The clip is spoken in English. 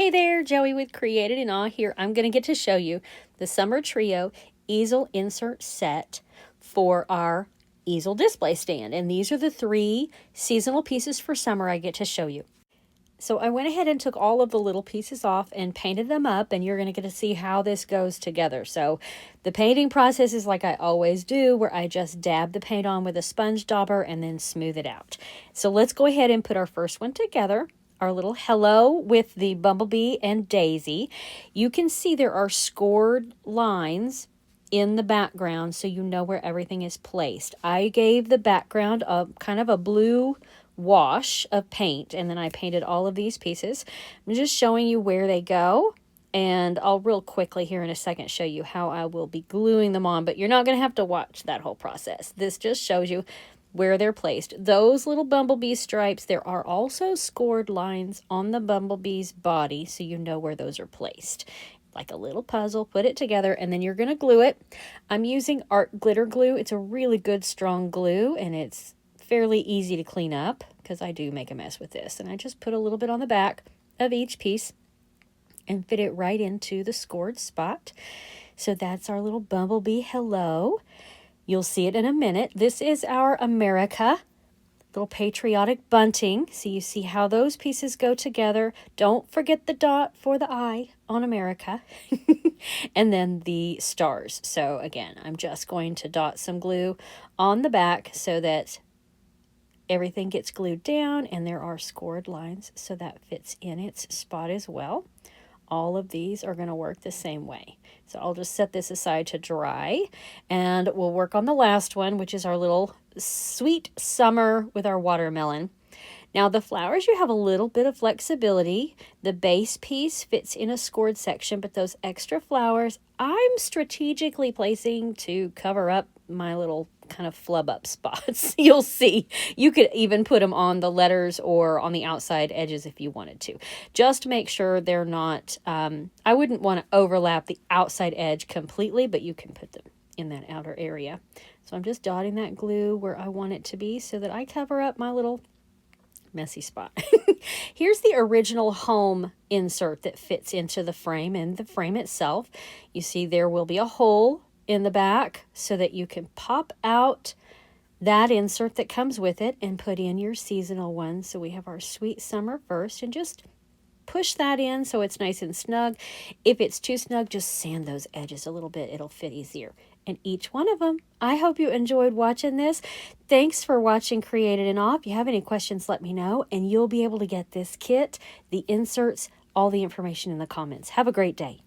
Hey there, Joey with Created in Awe here. I'm going to get to show you the Summer Trio easel insert set for our easel display stand. And these are the 3 seasonal pieces for summer I get to show you. So I went ahead and took all of the little pieces off and painted them up, and you're going to get to see how this goes together. So the painting process is like I always do, where I just dab the paint on with a sponge dauber and then smooth it out. So let's go ahead and put our first one together. Our little hello with the bumblebee and daisy. You can see there are scored lines in the background so you know where everything is placed. I gave the background a kind of a blue wash of paint, and then I painted all of these pieces. I'm just showing you where they go, and I'll real quickly here in a second show you how I will be gluing them on, but you're not going to have to watch that whole process. This just shows you where they're placed. Those little bumblebee stripes, there are also scored lines on the bumblebee's body so you know where those are placed. Like a little puzzle, put it together, and then you're going to glue it. I'm using art glitter glue. It's a really good strong glue, and it's fairly easy to clean up because I do make a mess with this. And I just put a little bit on the back of each piece and fit it right into the scored spot. So that's our little bumblebee hello. You'll see it in a minute. This is our America, little patriotic bunting. So you see how those pieces go together. Don't forget the dot for the I on America. And then the stars. So again, I'm just going to dot some glue on the back so that everything gets glued down, and there are scored lines so that fits in its spot as well. All of these are going to work the same way. So I'll just set this aside to dry, and we'll work on the last one, which is our little sweet summer with our watermelon. Now the flowers, you have a little bit of flexibility. The base piece fits in a scored section, but those extra flowers I'm strategically placing to cover up my little kind of flub up spots. You'll see. You could even put them on the letters or on the outside edges if you wanted to. Just make sure they're not, I wouldn't want to overlap the outside edge completely, but you can put them in that outer area. So I'm just dotting that glue where I want it to be so that I cover up my little messy spot. Here's the original home insert that fits into the frame and the frame itself. You see there will be a hole in the back so that you can pop out that insert that comes with it and put in your seasonal one. So we have our sweet summer first, and just push that in so it's nice and snug. If it's too snug, just sand those edges a little bit. It'll fit easier. And each one of them. I hope you enjoyed watching this. Thanks for watching Created in Awe. If you have any questions, let me know, and you'll be able to get this kit, the inserts, all the information in the comments. Have a great day.